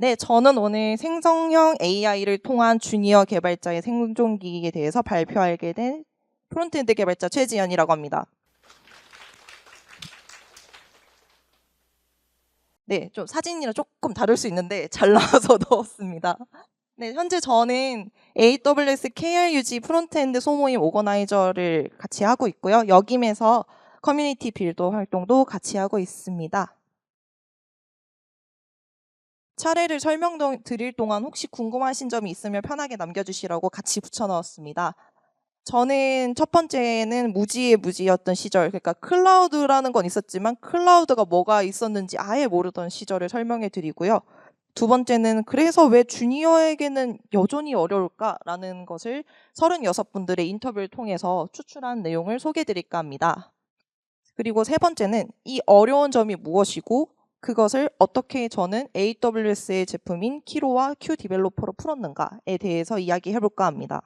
네, 저는 오늘 생성형 AI를 통한 주니어 개발자의 생존기에 대해서 발표하게 된 프론트엔드 개발자 최지연이라고 합니다. 네, 좀 사진이랑 조금 다를 수 있는데 잘 나와서 넣었습니다. 네, 현재 저는 AWS KRUG 프론트엔드 소모임 오거나이저를 같이 하고 있고요. 역임에서 커뮤니티 빌더 활동도 같이 하고 있습니다. 차례를 설명드릴 동안 혹시 궁금하신 점이 있으면 편하게 남겨주시라고 같이 붙여넣었습니다. 저는 첫 번째는 무지의 무지였던 시절, 그러니까 클라우드라는 건 있었지만 클라우드가 뭐가 있었는지 아예 모르던 시절을 설명해 드리고요. 두 번째는 그래서 왜 주니어에게는 여전히 어려울까라는 것을 36분들의 인터뷰를 통해서 추출한 내용을 소개해 드릴까 합니다. 그리고 세 번째는 이 어려운 점이 무엇이고 그것을 어떻게 저는 AWS의 제품인 키로와 큐 디벨로퍼로 풀었는가에 대해서 이야기해 볼까 합니다.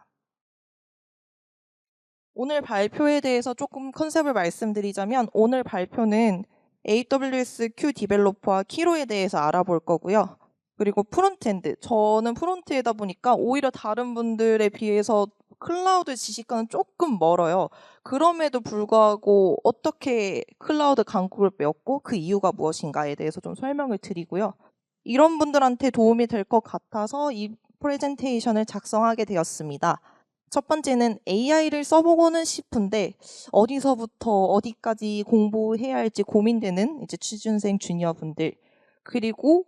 오늘 발표에 대해서 조금 컨셉을 말씀드리자면 오늘 발표는 AWS 큐 디벨로퍼와 키로에 대해서 알아볼 거고요. 그리고 프론트엔드, 저는 프론트에다 보니까 오히려 다른 분들에 비해서 클라우드 지식과는 조금 멀어요. 그럼에도 불구하고 어떻게 클라우드 강국을 배웠고 그 이유가 무엇인가에 대해서 좀 설명을 드리고요. 이런 분들한테 도움이 될 것 같아서 이 프레젠테이션을 작성하게 되었습니다. 첫 번째는 AI를 써보고는 싶은데 어디서부터 어디까지 공부해야 할지 고민되는 이제 취준생 주니어 분들, 그리고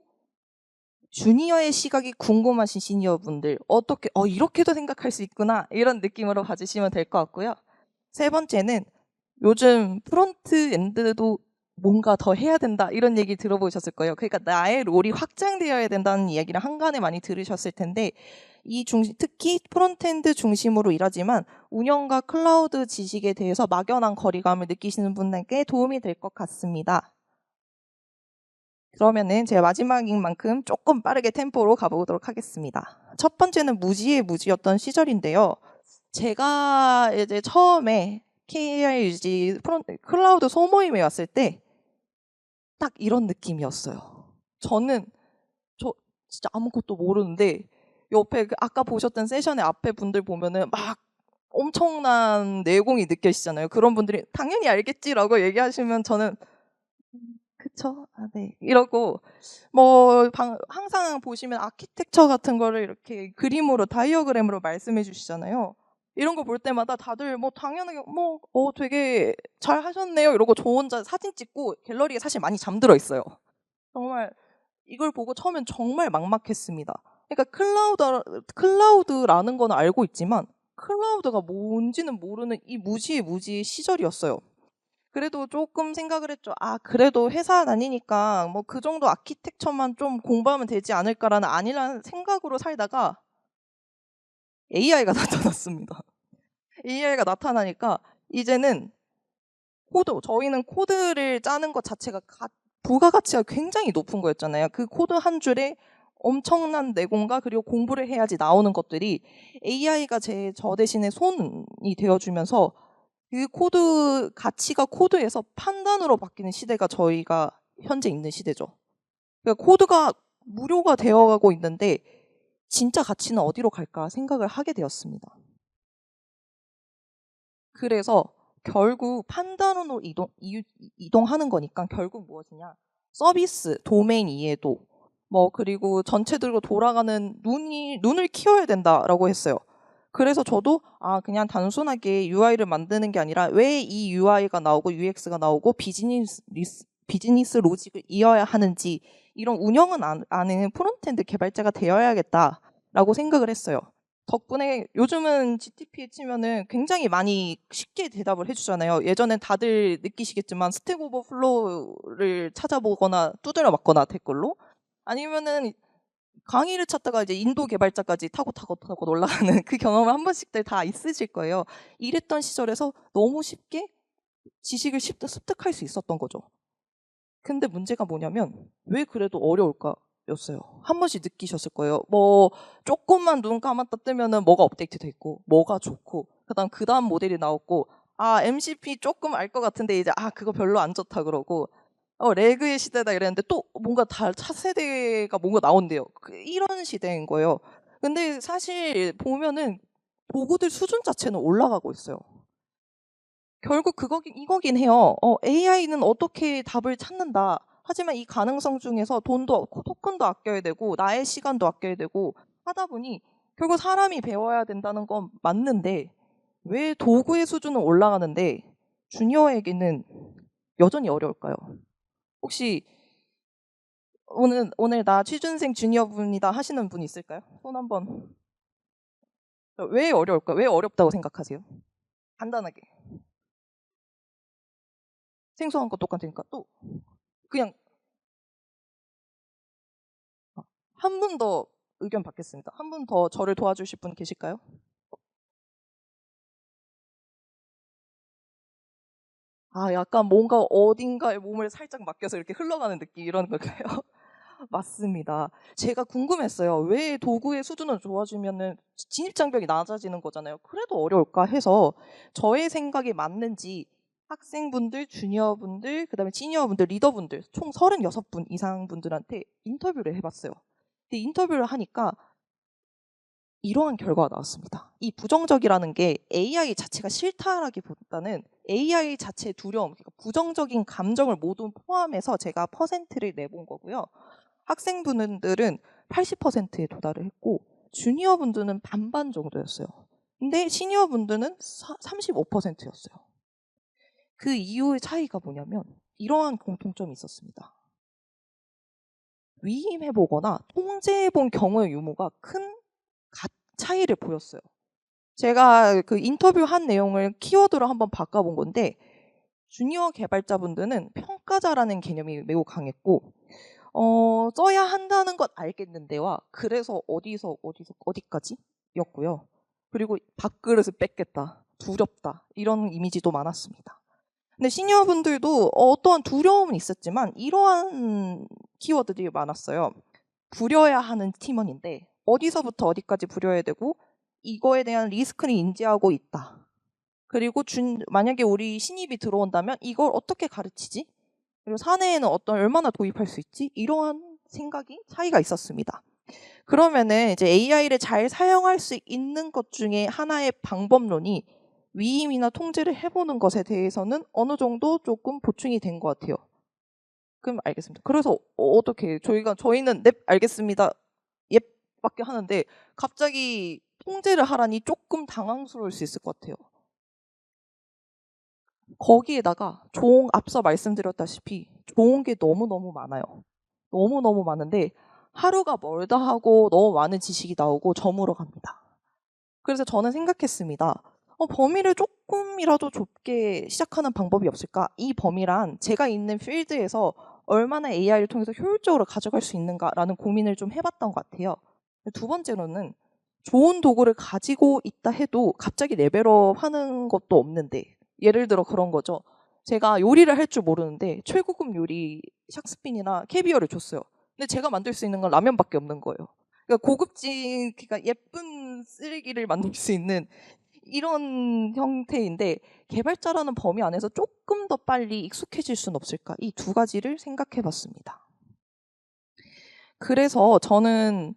주니어의 시각이 궁금하신 시니어 분들, 어떻게 이렇게도 생각할 수 있구나 이런 느낌으로 봐주시면 될 것 같고요. 세 번째는 요즘 프론트 엔드도 뭔가 더 해야 된다 이런 얘기 들어보셨을 거예요. 그러니까 나의 롤이 확장되어야 된다는 이야기를 한간에 많이 들으셨을 텐데 특히 프론트엔드 중심으로 일하지만 운영과 클라우드 지식에 대해서 막연한 거리감을 느끼시는 분에게 도움이 될 것 같습니다. 그러면은 제가 마지막인 만큼 조금 빠르게 템포로 가보도록 하겠습니다. 첫 번째는 무지의 무지였던 시절인데요. 제가 이제 처음에 KRUG 클라우드 소모임에 왔을 때 딱 이런 느낌이었어요. 저는 진짜 아무것도 모르는데 옆에 아까 보셨던 세션의 앞에 분들 보면은 막 엄청난 내공이 느껴지잖아요. 그런 분들이 당연히 알겠지라고 얘기하시면 저는 그쵸? 아, 네. 이러고 항상 보시면 아키텍처 같은 거를 이렇게 그림으로 다이어그램으로 말씀해 주시잖아요. 이런 거 볼 때마다 다들 당연하게 되게 잘 하셨네요 이러고 저 혼자 사진 찍고 갤러리에 사실 많이 잠들어 있어요. 정말 이걸 보고 처음엔 정말 막막했습니다. 그러니까 클라우드라는 건 알고 있지만 클라우드가 뭔지는 모르는 이 무지의 무지의 시절이었어요. 그래도 조금 생각을 했죠. 그래도 회사 다니니까 그 정도 아키텍처만 좀 공부하면 되지 않을까라는 안일한 생각으로 살다가 AI가 나타났습니다. AI가 나타나니까 이제는 저희는 코드를 짜는 것 자체가 부가가치가 굉장히 높은 거였잖아요. 그 코드 한 줄에 엄청난 내공과 그리고 공부를 해야지 나오는 것들이 AI가 저 대신에 손이 되어주면서 그 가치가 코드에서 판단으로 바뀌는 시대가 저희가 현재 있는 시대죠. 그러니까 코드가 무료가 되어가고 있는데 진짜 가치는 어디로 갈까 생각을 하게 되었습니다. 그래서 결국 판단으로 이동하는 거니까 결국 무엇이냐? 서비스, 도메인 이해도, 그리고 전체적으로 돌아가는 눈을 키워야 된다라고 했어요. 그래서 저도 그냥 단순하게 UI를 만드는 게 아니라 왜 이 UI가 나오고 UX가 나오고 비즈니스 로직을 이어야 하는지 이런 운영은 아는 프론트엔드 개발자가 되어야겠다라고 생각을 했어요. 덕분에 요즘은 GTP에 치면은 굉장히 많이 쉽게 대답을 해주잖아요. 예전엔 다들 느끼시겠지만 스택 오버플로우를 찾아보거나 두드려 맞거나 댓글로 아니면은 강의를 찾다가 이제 인도 개발자까지 타고 올라가는 그 경험을 한 번씩들 다 있으실 거예요. 이랬던 시절에서 너무 쉽게 지식을 습득할 수 있었던 거죠. 근데 문제가 뭐냐면 왜 그래도 어려울까였어요. 한 번씩 느끼셨을 거예요. 조금만 눈 감았다 뜨면은 뭐가 업데이트돼 있고 뭐가 좋고 그다음 모델이 나왔고 MCP 조금 알 것 같은데 이제 그거 별로 안 좋다 그러고 레그의 시대다 이랬는데 또 뭔가 차세대가 뭔가 나온대요. 이런 시대인 거예요. 근데 사실 보면은 도구들 수준 자체는 올라가고 있어요. 결국 이거긴 해요. AI는 어떻게 답을 찾는다. 하지만 이 가능성 중에서 돈도, 토큰도 아껴야 되고, 나의 시간도 아껴야 되고, 하다 보니 결국 사람이 배워야 된다는 건 맞는데, 왜 도구의 수준은 올라가는데, 주니어에게는 여전히 어려울까요? 혹시 오늘 나 취준생 주니어분이다 하시는 분 있을까요? 손 한번. 왜 어려울까요? 왜 어렵다고 생각하세요? 간단하게. 생소한 거 똑같으니까 또 그냥 한 분 더 의견 받겠습니다. 한 분 더 저를 도와주실 분 계실까요? 약간 뭔가 어딘가에 몸을 살짝 맡겨서 이렇게 흘러가는 느낌 이런 걸까요? 맞습니다. 제가 궁금했어요. 왜 도구의 수준은 좋아지면은 진입장벽이 낮아지는 거잖아요. 그래도 어려울까 해서 저의 생각이 맞는지 학생분들, 주니어분들, 그다음에 시니어분들, 리더분들 총 36분 이상 분들한테 인터뷰를 해봤어요. 근데 인터뷰를 하니까 이러한 결과가 나왔습니다. 이 부정적이라는 게 AI 자체가 싫다라기보다는 AI 자체의 두려움, 그러니까 부정적인 감정을 모두 포함해서 제가 퍼센트를 내본 거고요. 학생분들은 80%에 도달을 했고 주니어분들은 반반 정도였어요. 근데 시니어분들은 35%였어요. 그 이유의 차이가 뭐냐면 이러한 공통점이 있었습니다. 위임해보거나 통제해본 경우의 유무가 큰 차이를 보였어요. 제가 그 인터뷰한 내용을 키워드로 한번 바꿔본 건데 주니어 개발자분들은 평가자라는 개념이 매우 강했고 써야 한다는 것 알겠는데와 그래서 어디까지? 였고요. 그리고 밥그릇을 뺏겠다, 두렵다 이런 이미지도 많았습니다. 근데 시니어분들도 어떠한 두려움은 있었지만 이러한 키워드들이 많았어요. 부려야 하는 팀원인데 어디서부터 어디까지 부려야 되고 이거에 대한 리스크는 인지하고 있다. 그리고 만약에 우리 신입이 들어온다면 이걸 어떻게 가르치지? 그리고 사내에는 얼마나 도입할 수 있지? 이러한 생각이 차이가 있었습니다. 그러면은 이제 AI를 잘 사용할 수 있는 것 중에 하나의 방법론이 위임이나 통제를 해보는 것에 대해서는 어느 정도 조금 보충이 된 것 같아요. 그럼 알겠습니다. 그래서 어떻게 저희는 넵 알겠습니다. 예 밖에 하는데 갑자기 통제를 하라니 조금 당황스러울 수 있을 것 같아요. 거기에다가 앞서 말씀드렸다시피 좋은 게 너무너무 많아요. 너무너무 많은데 하루가 멀다 하고 너무 많은 지식이 나오고 저물어 갑니다. 그래서 저는 생각했습니다. 범위를 조금이라도 좁게 시작하는 방법이 없을까? 이 범위란 제가 있는 필드에서 얼마나 AI를 통해서 효율적으로 가져갈 수 있는가라는 고민을 좀 해봤던 것 같아요. 두 번째로는 좋은 도구를 가지고 있다 해도 갑자기 레벨업 하는 것도 없는데 예를 들어 그런 거죠. 제가 요리를 할 줄 모르는데 최고급 요리 샥스핀이나 캐비어를 줬어요. 근데 제가 만들 수 있는 건 라면밖에 없는 거예요. 그러니까 고급진, 그러니까 예쁜 쓰레기를 만들 수 있는 이런 형태인데 개발자라는 범위 안에서 조금 더 빨리 익숙해질 수는 없을까? 이 두 가지를 생각해 봤습니다. 그래서 저는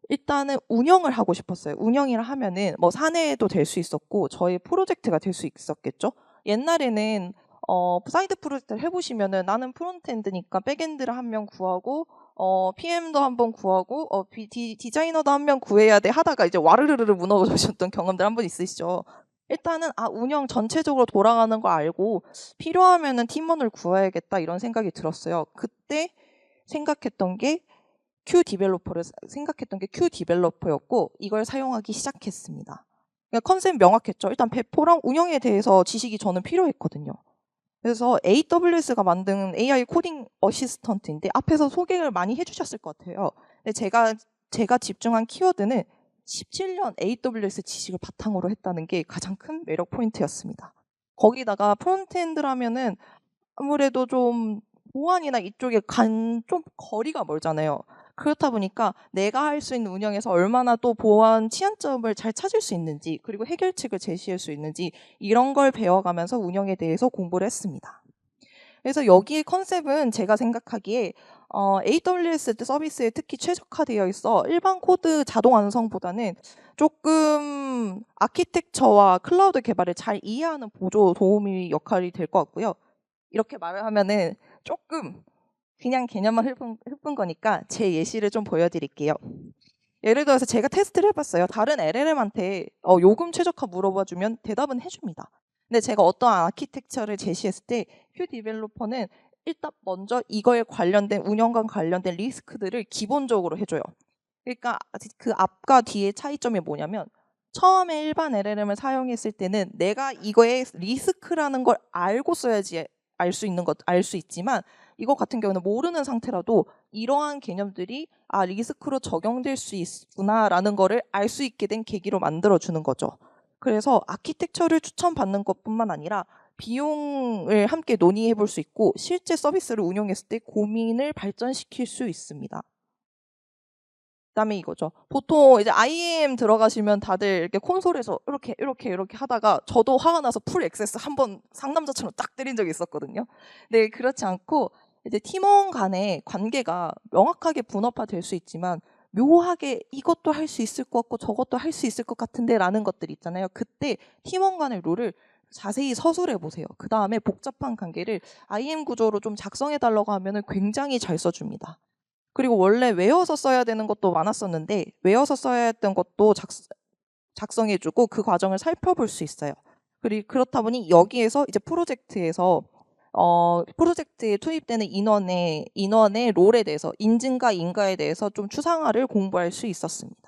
일단은 운영을 하고 싶었어요. 운영이라 하면은 뭐 사내도 될 수 있었고 저의 프로젝트가 될 수 있었겠죠. 옛날에는 사이드 프로젝트를 해보시면은 나는 프론트엔드니까 백엔드를 한 명 구하고 PM도 한 번 구하고 디자이너도 한 명 구해야 돼 하다가 이제 와르르르 무너져셨던 경험들 한 번 있으시죠. 일단은 운영 전체적으로 돌아가는 거 알고 필요하면은 팀원을 구해야겠다 이런 생각이 들었어요. 그때 생각했던 게 큐 디벨로퍼였고 이걸 사용하기 시작했습니다. 그러니까 컨셉 명확했죠. 일단 배포랑 운영에 대해서 지식이 저는 필요했거든요. 그래서 AWS가 만든 AI 코딩 어시스턴트인데 앞에서 소개를 많이 해주셨을 것 같아요. 근데 제가 집중한 키워드는 17년 AWS 지식을 바탕으로 했다는 게 가장 큰 매력 포인트였습니다. 거기다가 프론트엔드라면은 아무래도 좀 보안이나 이쪽에 좀 거리가 멀잖아요. 그렇다 보니까 내가 할 수 있는 운영에서 얼마나 또 보안 치안점을 잘 찾을 수 있는지 그리고 해결책을 제시할 수 있는지 이런 걸 배워가면서 운영에 대해서 공부를 했습니다. 그래서 여기의 컨셉은 제가 생각하기에 AWS 서비스에 특히 최적화되어 있어 일반 코드 자동 완성보다는 조금 아키텍처와 클라우드 개발을 잘 이해하는 보조 도우미 역할이 될 것 같고요. 이렇게 말을 하면은 조금 그냥 개념만 읊은 거니까 제 예시를 좀 보여드릴게요. 예를 들어서 제가 테스트를 해봤어요. 다른 LLM한테 요금 최적화 물어봐주면 대답은 해줍니다. 근데 제가 어떠한 아키텍처를 제시했을 때 큐 디벨로퍼는 일단 먼저 이거에 관련된 운영과 관련된 리스크들을 기본적으로 해줘요. 그러니까 그 앞과 뒤의 차이점이 뭐냐면 처음에 일반 LLM을 사용했을 때는 내가 이거의 리스크라는 걸 알고 써야지 알 수 있지만 이거 같은 경우는 모르는 상태라도 이러한 개념들이 리스크로 적용될 수 있구나라는 거를 알 수 있게 된 계기로 만들어주는 거죠. 그래서 아키텍처를 추천받는 것뿐만 아니라 비용을 함께 논의해 볼 수 있고 실제 서비스를 운영했을 때 고민을 발전시킬 수 있습니다. 그다음에 이거죠. 보통 이제 IAM 들어가시면 다들 이렇게 콘솔에서 이렇게 하다가 저도 화가 나서 풀 액세스 한번 상남자처럼 딱 때린 적이 있었거든요. 근데 그렇지 않고 이제 팀원 간의 관계가 명확하게 분업화될 수 있지만 묘하게 이것도 할 수 있을 것 같고 저것도 할 수 있을 것 같은데 라는 것들 있잖아요. 그때 팀원 간의 룰을 자세히 서술해 보세요. 그 다음에 복잡한 관계를 IAM 구조로 좀 작성해 달라고 하면 굉장히 잘 써줍니다. 그리고 원래 외워서 써야 되는 것도 많았었는데 외워서 써야 했던 것도 작성해주고 그 과정을 살펴볼 수 있어요. 그리고 그렇다 보니 여기에서 이제 프로젝트에 투입되는 인원의 롤에 대해서 인증과 인가에 대해서 좀 추상화를 공부할 수 있었습니다.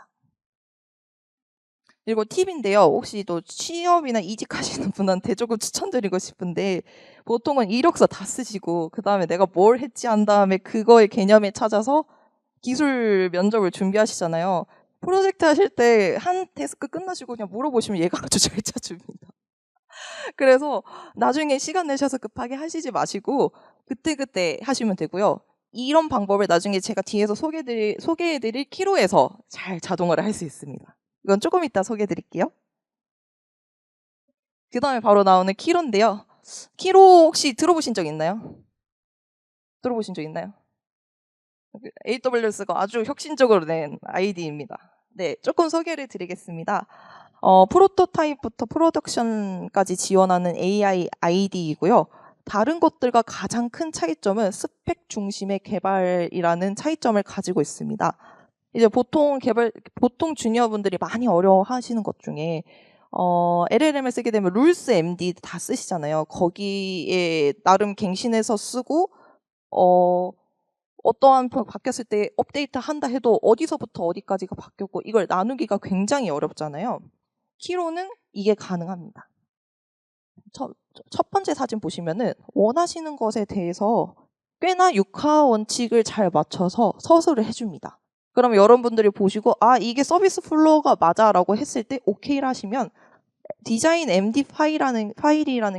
그리고 팁인데요. 혹시 또 취업이나 이직하시는 분한테 조금 추천드리고 싶은데 보통은 이력서 다 쓰시고 그 다음에 내가 뭘 했지 한 다음에 그거의 개념에 찾아서 기술 면접을 준비하시잖아요. 프로젝트 하실 때 한 태스크 끝나시고 그냥 물어보시면 얘가 아주 잘 짜줍니다. 그래서 나중에 시간 내셔서 급하게 하시지 마시고 그때그때 하시면 되고요. 이런 방법을 나중에 제가 뒤에서 소개해드릴 키로에서 잘 자동화를 할 수 있습니다. 이건 조금 이따 소개해드릴게요. 그 다음에 바로 나오는 키로인데요. 키로 혹시 들어보신 적 있나요? 들어보신 적 있나요? AWS가 아주 혁신적으로 낸 아이디입니다. 네, 조금 소개를 드리겠습니다. 프로토타입부터 프로덕션까지 지원하는 AI ID이고요. 다른 것들과 가장 큰 차이점은 스펙 중심의 개발이라는 차이점을 가지고 있습니다. 이제 보통 주니어분들이 많이 어려워하시는 것 중에 LLM을 쓰게 되면 룰스 MD 다 쓰시잖아요. 거기에 나름 갱신해서 쓰고 어떠한 바뀌었을 때 업데이트 한다 해도 어디서부터 어디까지가 바뀌었고 이걸 나누기가 굉장히 어렵잖아요. 키로는 이게 가능합니다. 첫 번째 사진 보시면은 원하시는 것에 대해서 꽤나 육하 원칙을 잘 맞춰서 서술을 해줍니다. 그러면 여러분들이 보시고 이게 서비스 플로우가 맞아라고 했을 때 오케이를 하시면 디자인 MD 파일이라는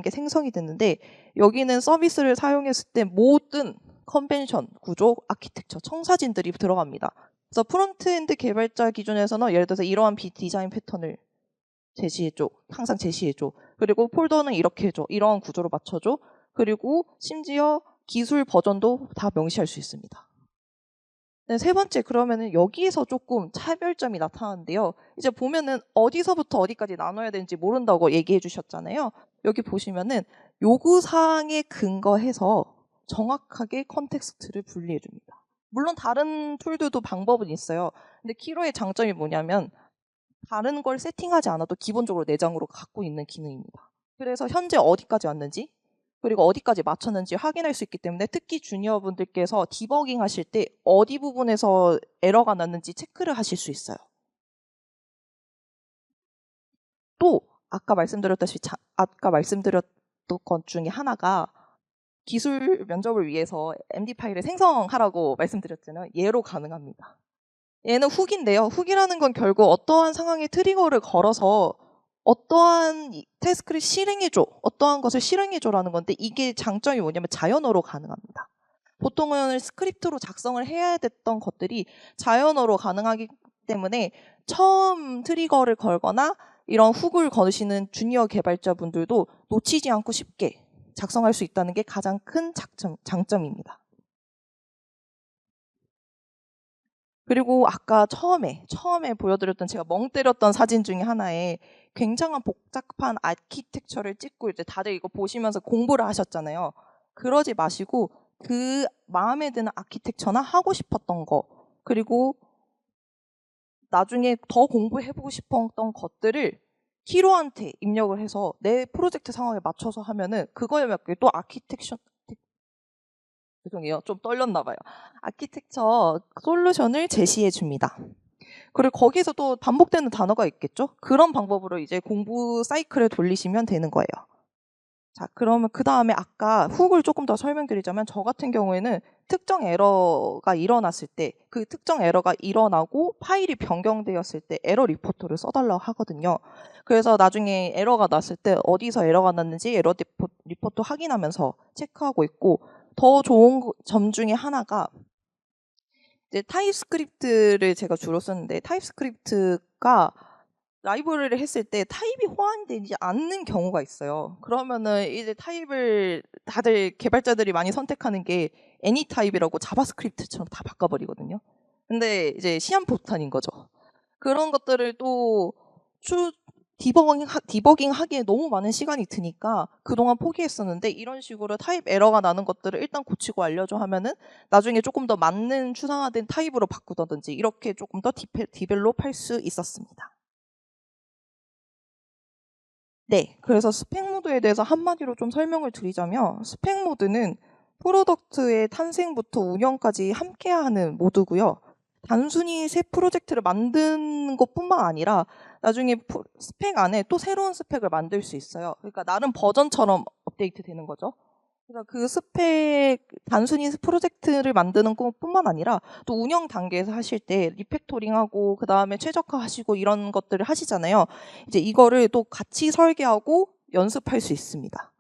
게 생성이 됐는데 여기는 서비스를 사용했을 때 모든 컨벤션, 구조, 아키텍처, 청사진들이 들어갑니다. 그래서 프론트엔드 개발자 기준에서는 예를 들어서 이러한 디자인 패턴을 제시해줘. 항상 제시해줘. 그리고 폴더는 이렇게 해줘. 이러한 구조로 맞춰줘. 그리고 심지어 기술 버전도 다 명시할 수 있습니다. 네, 세 번째, 그러면은 여기에서 조금 차별점이 나타나는데요. 이제 보면은 어디서부터 어디까지 나눠야 되는지 모른다고 얘기해 주셨잖아요. 여기 보시면은 요구사항에 근거해서 정확하게 컨텍스트를 분리해 줍니다. 물론 다른 툴들도 방법은 있어요. 근데 키로의 장점이 뭐냐면 다른 걸 세팅하지 않아도 기본적으로 내장으로 갖고 있는 기능입니다. 그래서 현재 어디까지 왔는지 그리고 어디까지 맞췄는지 확인할 수 있기 때문에 특히 주니어분들께서 디버깅 하실 때 어디 부분에서 에러가 났는지 체크를 하실 수 있어요. 또 아까 말씀드렸던 것 중에 하나가 기술 면접을 위해서 MD 파일을 생성하라고 말씀드렸잖아요. 얘로 가능합니다. 얘는 훅인데요. 훅이라는 건 결국 어떠한 상황에 트리거를 걸어서 어떠한 태스크를 실행해줘, 어떠한 것을 실행해줘라는 건데 이게 장점이 뭐냐면 자연어로 가능합니다. 보통은 스크립트로 작성을 해야 됐던 것들이 자연어로 가능하기 때문에 처음 트리거를 걸거나 이런 훅을 거시는 주니어 개발자분들도 놓치지 않고 쉽게 작성할 수 있다는 게 가장 큰 장점입니다. 그리고 아까 처음에 보여드렸던 제가 멍 때렸던 사진 중에 하나에 굉장한 복잡한 아키텍처를 찍고 이제 다들 이거 보시면서 공부를 하셨잖아요. 그러지 마시고 그 마음에 드는 아키텍처나 하고 싶었던 거, 그리고 나중에 더 공부해보고 싶었던 것들을 키로한테 입력을 해서 내 프로젝트 상황에 맞춰서 하면은 그거에 맞게 또 죄송해요. 좀 떨렸나 봐요. 아키텍처 솔루션을 제시해 줍니다. 그리고 거기에서 또 반복되는 단어가 있겠죠? 그런 방법으로 이제 공부 사이클을 돌리시면 되는 거예요. 자, 그러면 그 다음에 아까 훅을 조금 더 설명드리자면 저 같은 경우에는 특정 에러가 일어났을 때 그 특정 에러가 일어나고 파일이 변경되었을 때 에러 리포터를 써달라고 하거든요. 그래서 나중에 에러가 났을 때 어디서 에러가 났는지 에러 리포터 확인하면서 체크하고 있고, 더 좋은 점 중에 하나가 이제 타입스크립트를 제가 주로 쓰는데 타입스크립트가 라이브러리를 했을 때 타입이 호환이 되지 않는 경우가 있어요. 그러면은 이제 타입을 다들 개발자들이 많이 선택하는 게 애니 타입이라고 자바스크립트처럼 다 바꿔버리거든요. 근데 이제 시한폭탄인 거죠. 그런 것들을 또 디버깅 하기에 너무 많은 시간이 드니까 그동안 포기했었는데, 이런 식으로 타입 에러가 나는 것들을 일단 고치고 알려줘 하면은 나중에 조금 더 맞는 추상화된 타입으로 바꾸던지 이렇게 조금 더 디벨롭 할 수 있었습니다. 네, 그래서 스펙 모드에 대해서 한마디로 좀 설명을 드리자면, 스펙 모드는 프로덕트의 탄생부터 운영까지 함께하는 모드고요. 단순히 새 프로젝트를 만드는 것뿐만 아니라 나중에 스펙 안에 또 새로운 스펙을 만들 수 있어요. 그러니까 나름 버전처럼 업데이트 되는 거죠. 그래서 그 스펙, 단순히 프로젝트를 만드는 것뿐만 아니라 또 운영 단계에서 하실 때 리팩토링하고 그 다음에 최적화하시고 이런 것들을 하시잖아요. 이제 이거를 또 같이 설계하고 연습할 수 있습니다.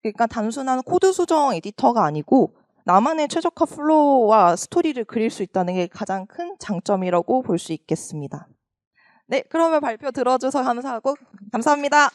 그러니까 단순한 코드 수정 에디터가 아니고 나만의 최적화 플로우와 스토리를 그릴 수 있다는 게 가장 큰 장점이라고 볼 수 있겠습니다. 네, 그러면 발표 들어줘서 감사하고 감사합니다.